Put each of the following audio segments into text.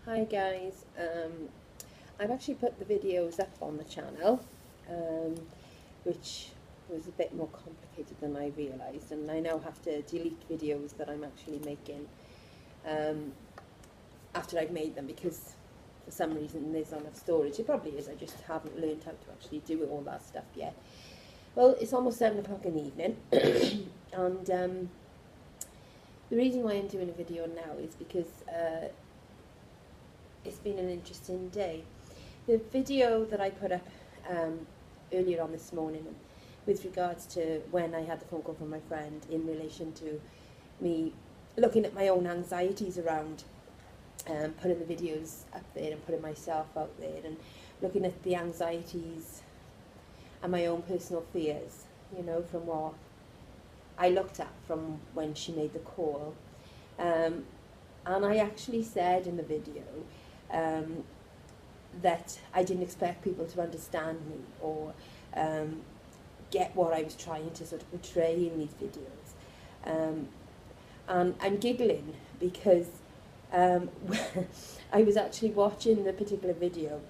Hi guys, I've actually put the videos up on the channel, which was a bit more complicated than I realised, and I now have to delete videos that I'm actually making um, after I've made them because for some reason there's not enough storage. It probably is, I just haven't learned how to actually do all that stuff yet. Well, it's almost 7 o'clock in the evening and the reason why I'm doing a video now is because it's been an interesting day. The video that I put up earlier on this morning with regards to when I had the phone call from my friend in relation to me looking at my own anxieties around putting the videos up there and putting myself out there and looking at the anxieties and my own personal fears, you know, from what I looked at from when she made the call. And I actually said in the video that I didn't expect people to understand me or get what I was trying to sort of portray in these videos. And I'm giggling because I was actually watching the particular video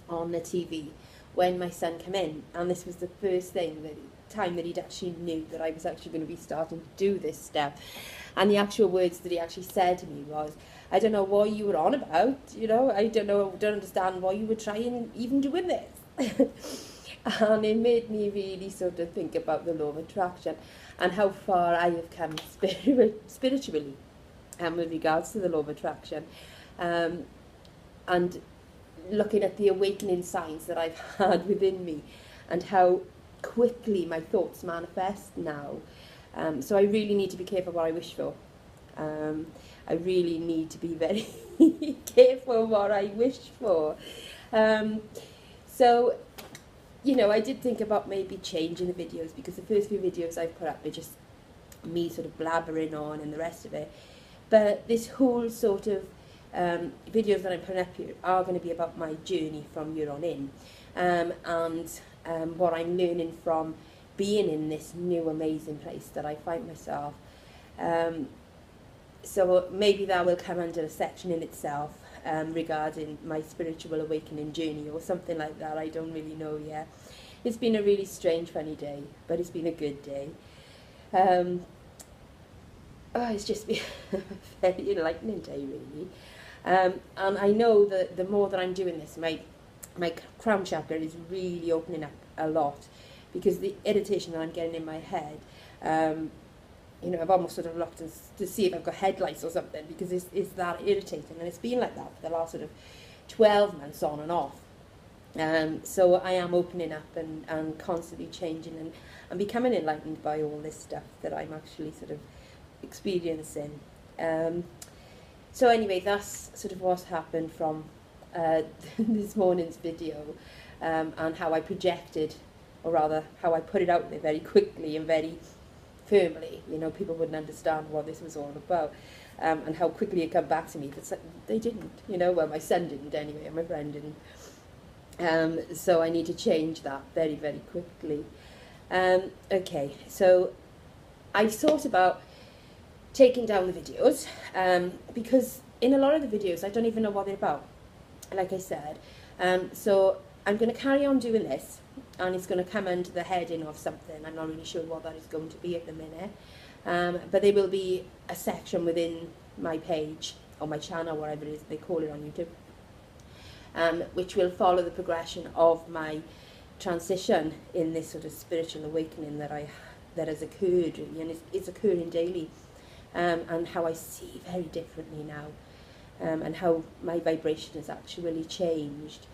on the TV when my son came in, and this was the first time that he'd actually knew that I was actually going to be starting to do this stuff. And the actual words that he actually said to me was, I don't know what you were on about, you know, I don't understand why you were trying even doing this. And it made me really sort of think about the law of attraction and how far I have come spiritually with regards to the law of attraction, and looking at the awakening signs that I've had within me and how quickly my thoughts manifest now. So I really need to be careful what I wish for. I really need to be very careful what I wish for. So, you know, I did think about maybe changing the videos because the first few videos I've put up are just me sort of blabbering on and the rest of it. But this whole sort of videos that I'm putting up here are going to be about my journey from year on in, and what I'm learning from being in this new amazing place that I find myself. So maybe that will come under a section in itself regarding my spiritual awakening journey or something like that. I don't really know yet. It's been a really strange, funny day, but it's been a good day. It's just been a very enlightening day, really. And I know that the more that I'm doing this, my crown chakra is really opening up a lot, because the irritation that I'm getting in my head, you know, I've almost sort of looked to see if I've got headlights or something, because it's that irritating, and it's been like that for the last sort of 12 months on and off. So I am opening up and constantly changing and becoming enlightened by all this stuff that I'm actually sort of experiencing. So anyway, that's sort of what's happened from this morning's video, and how I projected, or rather how I put it out there very quickly and very firmly. You know, people wouldn't understand what this was all about, and how quickly it came back to me. But they didn't, you know, well, my son didn't anyway, and my friend didn't. So I need to change that very, very quickly. Okay, so I thought about taking down the videos, because in a lot of the videos I don't even know what they're about, like I said. So I'm going to carry on doing this, and it's going to come under the heading of something. I'm not really sure what that is going to be at the minute, but there will be a section within my page or my channel, whatever it is they call it on YouTube, which will follow the progression of my transition in this sort of spiritual awakening that has occurred, and it's occurring daily. And how I see very differently now, and how my vibration has actually changed.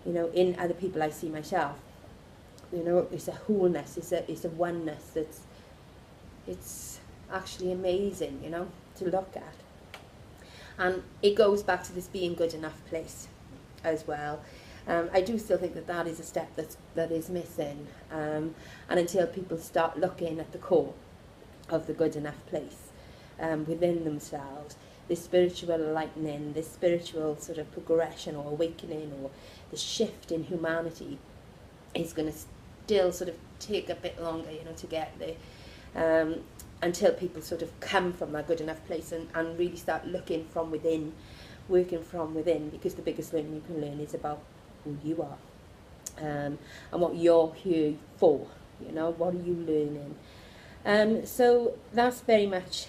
You know, in other people I see myself. You know, it's a wholeness, it's a oneness it's actually amazing, you know, to look at. And it goes back to this being good enough place as well. I do still think that is a step that is missing, and until people start looking at the core of the good enough place within themselves, this spiritual enlightening, this spiritual sort of progression or awakening, or the shift in humanity is going to still sort of take a bit longer, you know, to get there, until people sort of come from that good enough place and really start looking from within working from within, because the biggest learning you can learn is about who you are, and what you're here for. You know, what are you learning? So that's very much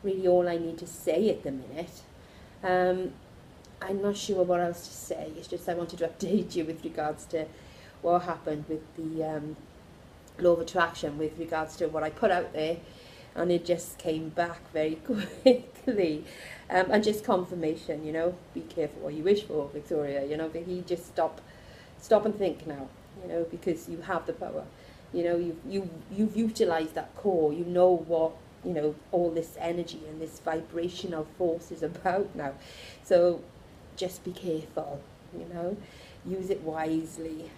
really all I need to say at the minute. I'm not sure what else to say. It's just I wanted to update you with regards to what happened with the law of attraction, with regards to what I put out there, and it just came back very quickly. And just confirmation, you know, be careful what you wish for, Victoria, you know, but he just stop and think now, you know, because you have the power. You know, you've utilised that core, you know what, you know, all this energy and this vibrational force is about now. So just be careful, you know, use it wisely.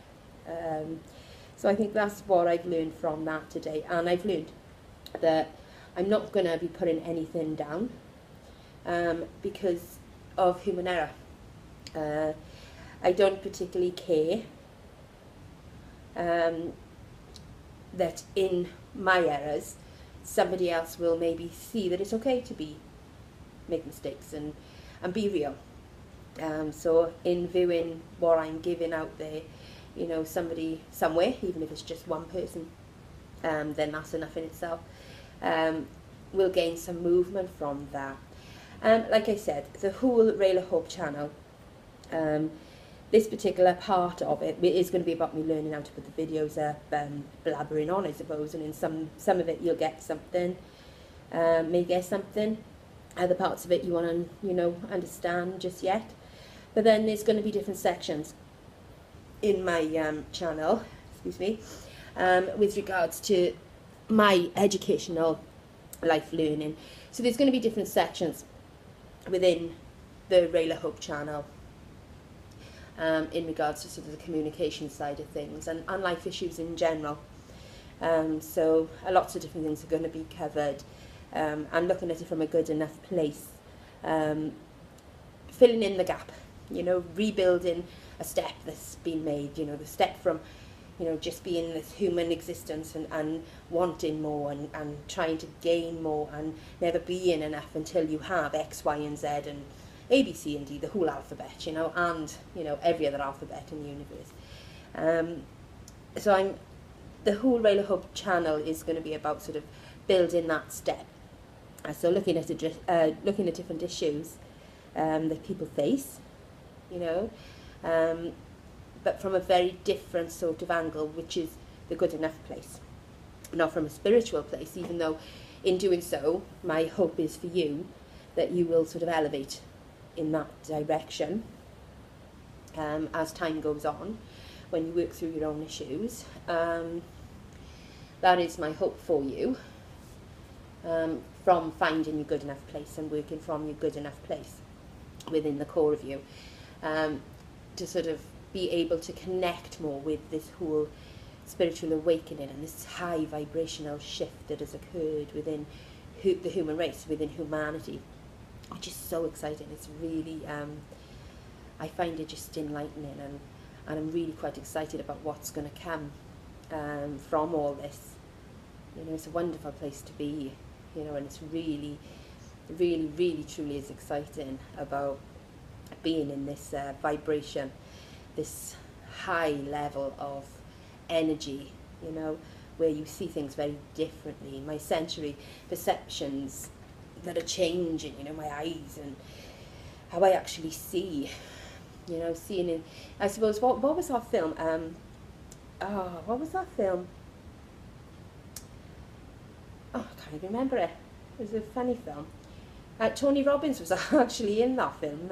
So I think that's what I've learned from that today. And I've learned that I'm not going to be putting anything down because of human error. I don't particularly care that in my errors somebody else will maybe see that it's okay to make mistakes and be real. So in viewing what I'm giving out there, you know, somebody somewhere, even if it's just one person, then that's enough in itself. We'll gain some movement from that. Like I said, the whole Rail of Hope channel, this particular part of it is going to be about me learning how to put the videos up, blabbering on, I suppose, and in some of it you'll get something, may get something. Other parts of it you want to, you know, understand just yet. But then there's going to be different sections in my channel, excuse me, with regards to my educational life learning. So there's going to be different sections within the Rail of Hope channel in regards to sort of the communication side of things and life issues in general. So lots of different things are going to be covered, and looking at it from a good enough place, filling in the gap, you know, rebuilding a step that's been made, you know, the step from, you know, just being this human existence and wanting more and trying to gain more and never being enough until you have X, Y, and Z and A, B, C, and D, the whole alphabet, you know, and, you know, every other alphabet in the universe. So the whole Rail of Hope channel is going to be about sort of building that step. So looking at different issues that people face, you know, but from a very different sort of angle, which is the good enough place, not from a spiritual place, even though in doing so, my hope is for you that you will sort of elevate in that direction as time goes on, when you work through your own issues. That is my hope for you, from finding your good enough place and working from your good enough place within the core of you, to sort of be able to connect more with this whole spiritual awakening and this high vibrational shift that has occurred within the human race, within humanity, which is so exciting. It's really, I find it just enlightening, and I'm really quite excited about what's going to come from all this. You know, it's a wonderful place to be, you know, and it's really, really, really, truly is exciting about being in this vibration, this high level of energy, you know, where you see things very differently. My sensory perceptions that are changing, you know, my eyes and how I actually see, you know, seeing in, I suppose, what was that film? What was that film? Oh, I can't even remember it. It was a funny film. Tony Robbins was actually in that film.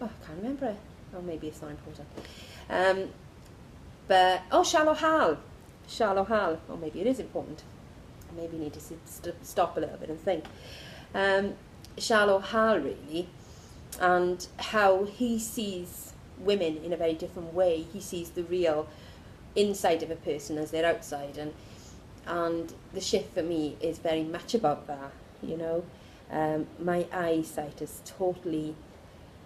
I can't remember it. Oh, maybe it's not important. But, Shallow Hal. Shallow Hal. Or maybe it is important. Maybe you need to stop a little bit and think. Shallow Hal, really, and how he sees women in a very different way. He sees the real inside of a person as their outside, and the shift for me is very much about that, you know. My eyesight has totally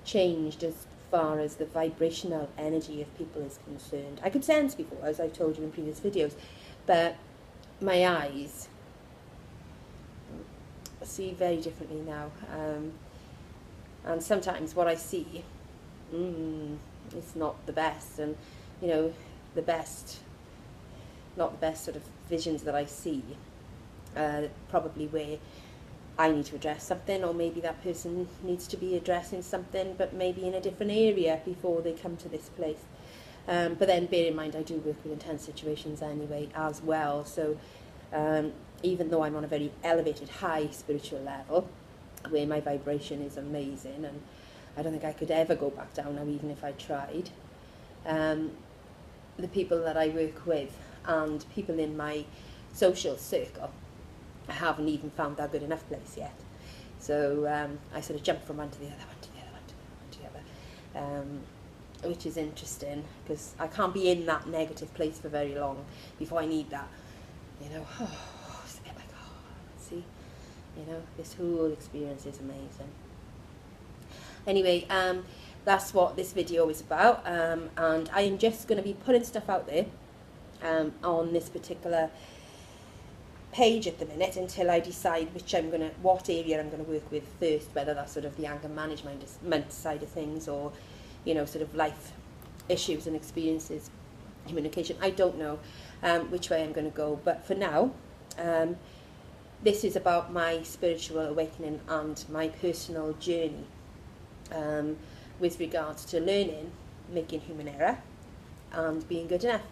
changed as far as the vibrational energy of people is concerned. I could sense before, as I've told you in previous videos, but my eyes see very differently now. And sometimes what I see, it's not the best, and you know, the best, not the best sort of visions that I see, probably where I need to address something, or maybe that person needs to be addressing something, but maybe in a different area before they come to this place. But then bear in mind, I do work with intense situations anyway as well, so even though I'm on a very elevated, high spiritual level, where my vibration is amazing, and I don't think I could ever go back down now, even if I tried, the people that I work with and people in my social circle, I haven't even found that good enough place yet. So I sort of jump from one to the other, one to the other, one to the other, which is interesting, because I can't be in that negative place for very long before I need that, you know, it's a bit like, see, you know, this whole experience is amazing. Anyway, that's what this video is about, and I am just going to be putting stuff out there on this particular page at the minute until I decide what area I'm going to work with first, whether that's sort of the anger management side of things, or, you know, sort of life issues and experiences, communication. I don't know which way I'm going to go, but for now, this is about my spiritual awakening and my personal journey with regards to learning, making human error, and being good enough.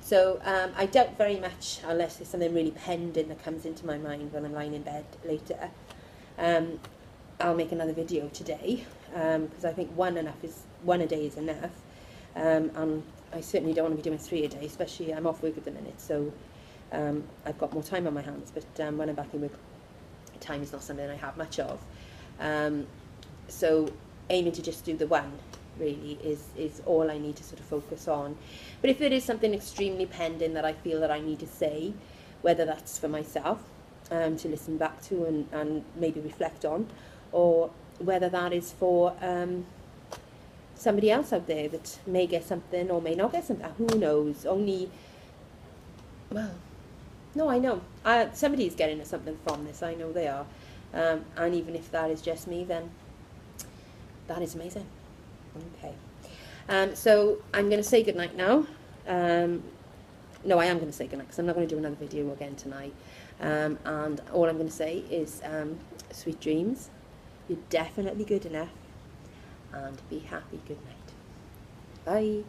So I doubt very much, unless there's something really pending that comes into my mind when I'm lying in bed later, I'll make another video today, because I think one a day is enough, and I certainly don't want to be doing 3 a day, especially I'm off work at the minute, so I've got more time on my hands, but when I'm back in work, time is not something I have much of. So aiming to just do the one really is all I need to sort of focus on. But if there is something extremely pending that I feel that I need to say, whether that's for myself to listen back to and maybe reflect on, or whether that is for somebody else out there that may get something or may not get something, who knows, only, well, no, I know, somebody's getting something from this, I know they are, and even if that is just me, then that is amazing. Okay, so I'm going to say goodnight now. No, I am going to say goodnight, because I'm not going to do another video again tonight. And all I'm going to say is sweet dreams. You're definitely good enough. And be happy. Good night. Bye.